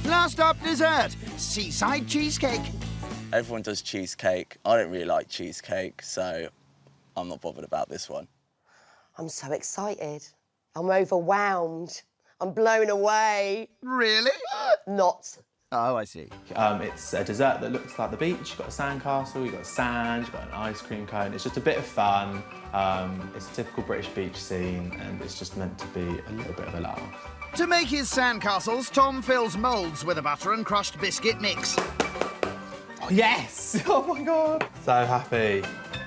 Last up, dessert, Seaside Cheesecake. Everyone does cheesecake. I don't really like cheesecake, so I'm not bothered about this one. I'm so excited. I'm overwhelmed. I'm blown away. Really? Not. Oh, I see. It's a dessert that looks like the beach. You've got a sandcastle, you've got sand, you've got an ice cream cone. It's just a bit of fun. It's a typical British beach scene, and it's just meant to be a little bit of a laugh. To make his sandcastles, Tom fills moulds with a butter and crushed biscuit mix. Oh, yes! Oh, my God. So happy.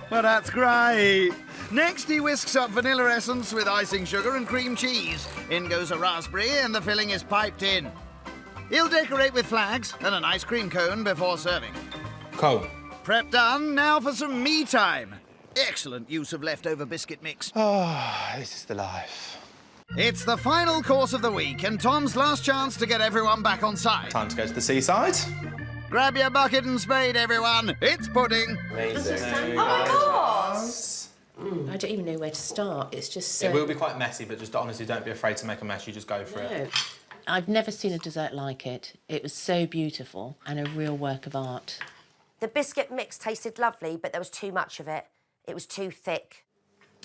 Well, that's great. Next, he whisks up vanilla essence with icing sugar and cream cheese. In goes a raspberry, and the filling is piped in. He'll decorate with flags and an ice cream cone before serving. Cool. Prep done, now for some me time. Excellent use of leftover biscuit mix. Oh, this is the life. It's the final course of the week and Tom's last chance to get everyone back on side. Time to go to the seaside. Grab your bucket and spade, everyone. It's pudding. Amazing. Oh, my God! I don't even know where to start. It's just so... It will be quite messy, but just honestly, don't be afraid to make a mess. You just go for it. I've never seen a dessert like it. It was so beautiful and a real work of art. The biscuit mix tasted lovely, but there was too much of it. It was too thick.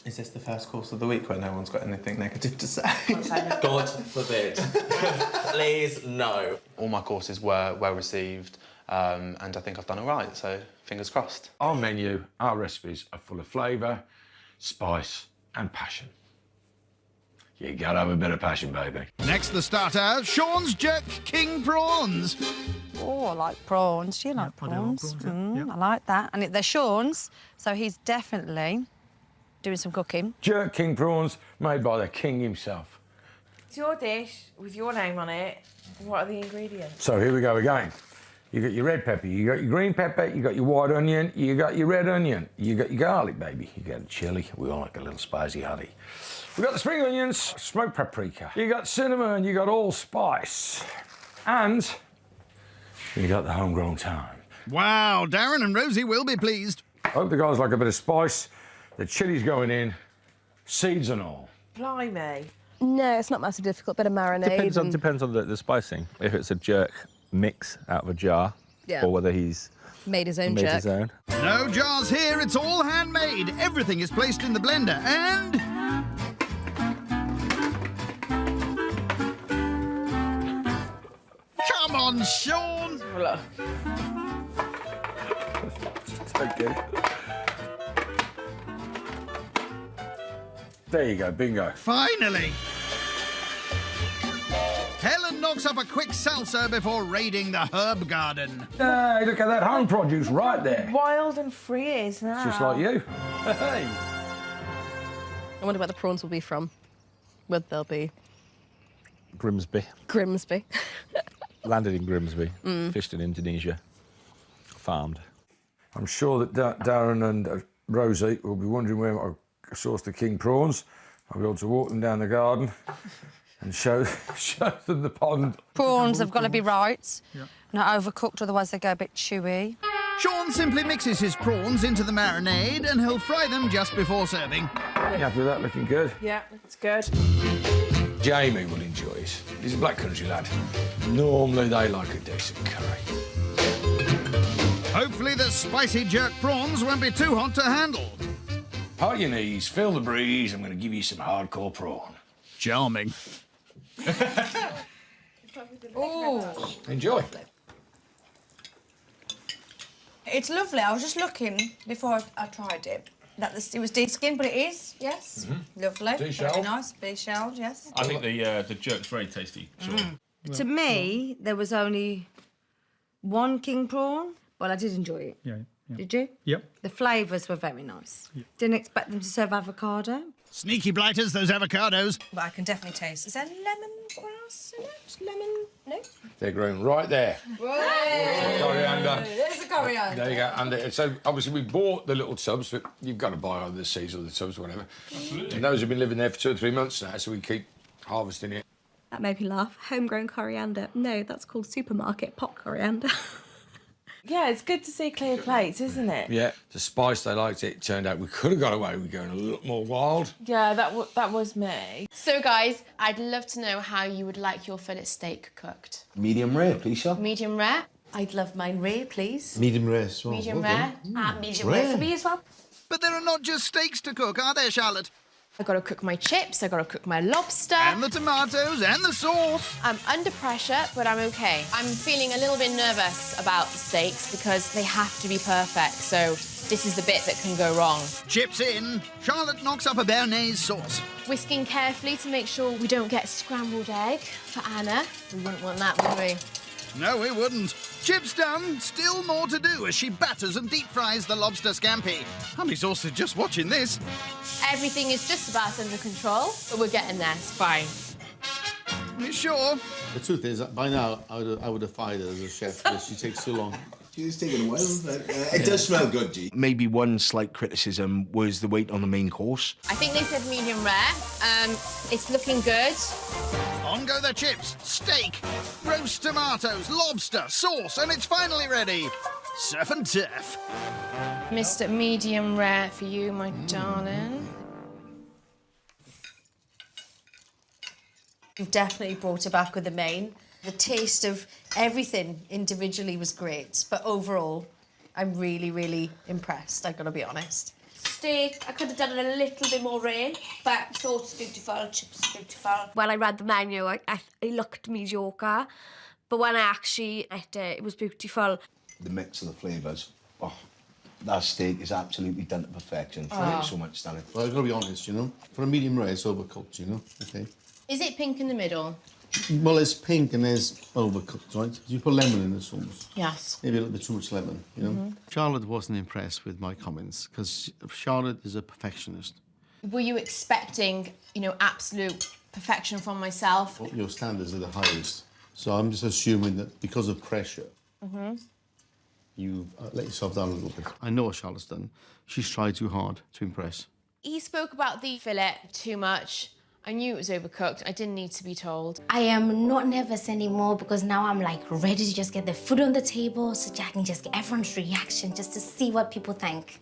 Is this the first course of the week where no one's got anything negative to say? God forbid. Please, no. All my courses were well received, and I think I've done all right, so fingers crossed. Our menu, our recipes are full of flavour, spice and passion. You gotta have a bit of passion, baby. Next, the starter, Sean's Jerk King Prawns. Oh, I like prawns. Do you like prawns? I like that. And they're Sean's, so he's definitely doing some cooking. Jerk King prawns made by the king himself. It's your dish with your name on it. What are the ingredients? So here we go again. You got your red pepper, you got your green pepper, you got your white onion, you got your red onion, you got your garlic, baby. You got chilli. We all like a little spicy honey. We got the spring onions, smoked paprika. You got cinnamon, you got allspice, and you got the homegrown thyme. Wow, Darren and Rosie will be pleased. Hope the guys like a bit of spice. The chili's going in, seeds and all. Blimey. No, it's not massively difficult. Bit of marinade. Depends on the spicing. If it's a jerk mix out of a jar, or whether he's made his own jerk. No jars here, it's all handmade. Everything is placed in the blender and... Come on, Sean! Look. Okay. There you go, bingo. Finally! Helen knocks up a quick salsa before raiding the herb garden. Hey, look at that home produce right there. Wild and free is that? Just like you. Hey. I wonder where the prawns will be from. Whether they'll be... Grimsby. Grimsby. Landed in Grimsby, fished in Indonesia, farmed. I'm sure that Darren and Rosie will be wondering where I sourced the king prawns. I'll be able to walk them down the garden and show them the pond. Prawns have got to be right, not overcooked, otherwise they go a bit chewy. Sean simply mixes his prawns into the marinade and he'll fry them just before serving. You happy with that? Looking good? Yeah, it's good. Jamie will enjoy it. He's a black country lad. Normally they like a decent curry. Hopefully the spicy jerk prawns won't be too hot to handle. Hold your knees, feel the breeze. I'm going to give you some hardcore prawn. Charming. Oh. Enjoy. It's lovely. I was just looking before I tried it. That it was de-skinned, but it is, yes. Lovely. De-shelled. Very nice. De-shelled, yes. I think the jerk's very tasty. Sure. To me, there was only one king prawn, but I did enjoy it. Yeah. Did you? Yep. The flavours were very nice. Didn't expect them to serve avocado. Sneaky blighters, those avocados. But I can definitely taste. Is there lemongrass in it? Lemon? No? They're growing right there. Coriander. There's the coriander. There you go. And so, obviously, we bought the little tubs, but you've got to buy either the seeds or the tubs, whatever. Absolutely. And those have been living there for 2 or 3 months now, so we keep harvesting it. That made me laugh. Homegrown coriander. No, that's called supermarket pot coriander. Yeah, it's good to see clear plates, isn't it? Yeah, the spice they liked it. Turned out we could have got away with going a little more wild. Yeah, that was me. So, guys, I'd love to know how you would like your fillet steak cooked. Medium rare, please, sir. Medium rare? I'd love mine rare, please. Medium rare as well. Medium rare? Medium rare for me as well. But there are not just steaks to cook, are there, Charlotte? I gotta cook my chips, I gotta cook my lobster. And the tomatoes and the sauce. I'm under pressure, but I'm okay. I'm feeling a little bit nervous about the steaks because they have to be perfect, so this is the bit that can go wrong. Chips in, Charlotte knocks up a béarnaise sauce. Whisking carefully to make sure we don't get scrambled egg for Anna. We wouldn't want that, would we? No, we wouldn't. Chips done, still more to do as she batters and deep fries the lobster scampi. I'm exhausted just watching this. Everything is just about under control, but we're getting there. It's fine. You sure? The truth is, by now, I would have fired her as a chef because she takes too long. She's taking a while, but it does smell good, G. Maybe one slight criticism was the weight on the main course. I think they said medium rare. It's looking good. On go the chips, steak, roast tomatoes, lobster, sauce, and it's finally ready. Surf and turf. Mr. Medium rare for you, my darling. You've definitely brought it back with the main. The taste of everything individually was great, but overall, I'm really, really impressed, I've got to be honest. Steak, I could have done it a little bit more rare, but sauce is beautiful, chips beautiful. When I read the menu, it looked mediocre, but when I actually ate it, it was beautiful. The mix of the flavours, oh, that steak is absolutely done to perfection. Oh. Thank you so much, Stanley. Well, I've got to be honest, you know. For a medium rare, it's overcooked, you know. Okay. Is it pink in the middle? Well, it's pink and it's overcooked, right? You put lemon in the sauce. Yes. Maybe a little bit too much lemon, you know? Charlotte wasn't impressed with my comments because Charlotte is a perfectionist. Were you expecting, you know, absolute perfection from myself? Well, your standards are the highest. So I'm just assuming that because of pressure, you let yourself down a little bit. I know what Charlotte's done. She's tried too hard to impress. He spoke about the fillet too much. I knew it was overcooked. I didn't need to be told. I am not nervous anymore because now I'm like ready to just get the food on the table so I can just get everyone's reaction just to see what people think.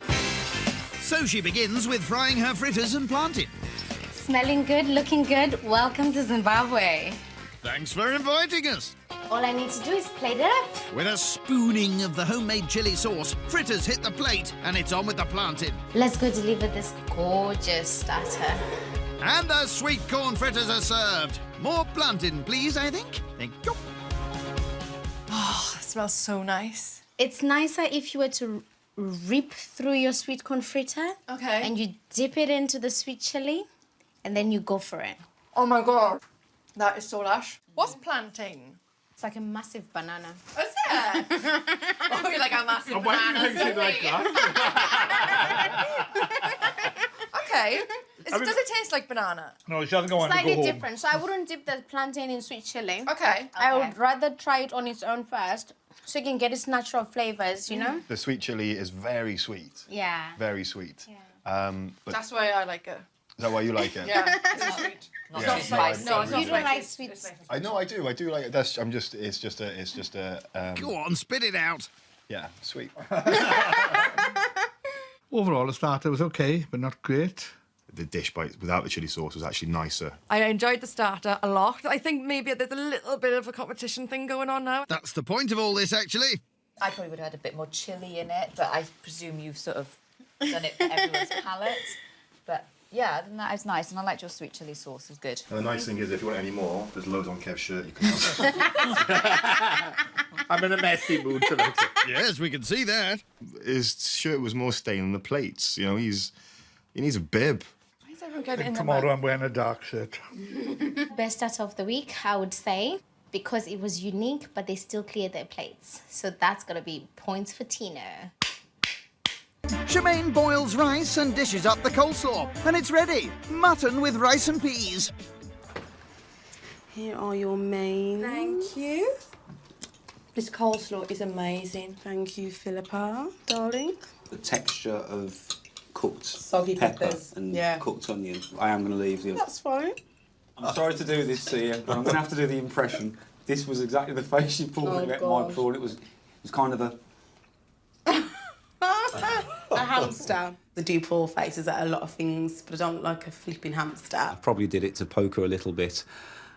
So she begins with frying her fritters and plantain. Smelling good, looking good. Welcome to Zimbabwe. Thanks for inviting us. All I need to do is plate it up. With a spooning of the homemade chili sauce, fritters hit the plate and it's on with the plantain. Let's go deliver this gorgeous starter. And the sweet corn fritters are served. More plantain, please, I think. Thank you. Oh, it smells so nice. It's nicer if you were to rip through your sweet corn fritter. Okay. And you dip it into the sweet chili, and then you go for it. Oh my God, that is so lush. What's plantain? It's like a massive banana. Is it? Oh, you're like a massive banana. Why do you think it like that? Okay. Does it taste like banana? No, she hasn't got one to Slightly go home. different. So I wouldn't dip the plantain in sweet chili. Okay. I would rather try it on its own first, so you can get its natural flavours, you know? The sweet chili is very sweet. Yeah. Very sweet. Yeah. But That's why I like it. is that why you like it? Yeah, it's sweet. Not It's not spicy. No, it's not You don't like spicy. sweet. I know, I do. I do like it. That's. I'm just. It's just a. Go on, spit it out. Yeah, sweet. Overall, the starter was okay, but not great. The dish without the chili sauce was actually nicer. I enjoyed the starter a lot. I think maybe there's a little bit of a competition thing going on now. That's the point of all this, actually. I probably would have had a bit more chilli in it, but I presume you've sort of done it for everyone's palate. But yeah, other than that, it was nice, and I liked your sweet chilli sauce. It was good. And the nice thing is, if you want any more, there's loads on Kev's shirt you can have. I'm in a messy mood tonight. Yes, we can see that. His shirt was more stained than the plates. You know, he needs a bib. Why is everyone getting in the Tomorrow mud? I'm wearing a dark shirt. Best start of the week, I would say, because it was unique, but they still cleared their plates. So that's got to be points for Tino. Shemaine boils rice and dishes up the coleslaw, and it's ready. Mutton with rice and peas. Here are your mains. Thank you. This coleslaw is amazing. Thank you, Philippa, darling. The texture of cooked Soggy pepper peppers, and yeah. cooked onion. I am going to leave you. That's fine. I'm sorry to do this to you, but I'm going to have to do the impression. This was exactly the face you pulled when you ate my God. prawn. It was kind of a A hamster. I do poor faces at a lot of things, but I don't like a flipping hamster. I probably did it to poke her a little bit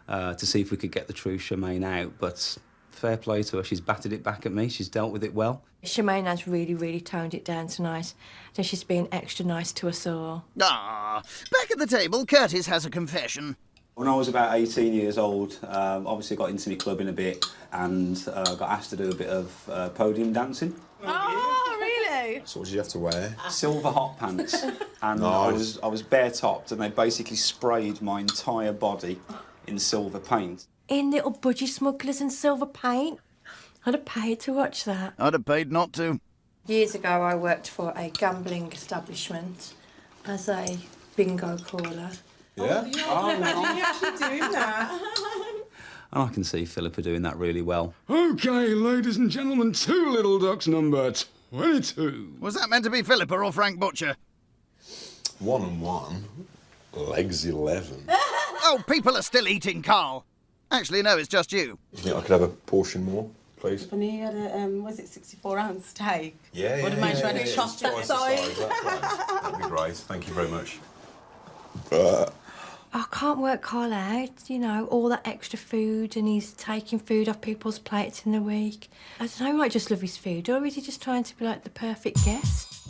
to see if we could get the true Charmaine out, but fair play to her. She's batted it back at me. She's dealt with it well. Charmaine has really toned it down tonight. So she's been extra nice to us all. Ah, back at the table, Curtis has a confession. When I was about 18 years old, obviously got into my clubbing a bit and got asked to do a bit of podium dancing. Oh, really? So what did you have to wear? Silver hot pants. And Nice. I was bare-topped and they basically sprayed my entire body in silver paint. In little budgie smugglers and silver paint. I'd have paid to watch that. I'd have paid not to. Years ago, I worked for a gambling establishment as a bingo caller. Yeah? Imagine you actually doing that. And I can see Philippa doing that really well. OK, ladies and gentlemen, Two Little Ducks number 22. Was that meant to be Philippa or Frank Butcher? 1 and 1. Legs 11. Oh, people are still eating, Carl. Actually, no, it's just you. You think I could have a portion more, please? When he had a, was it 64-ounce steak? Yeah, Would have made sure I didn't chop that size. That'd be great. Thank you very much. I can't work Carl out, you know, all that extra food and he's taking food off people's plates in the week. I don't know, he might just love his food, or is he just trying to be like the perfect guest?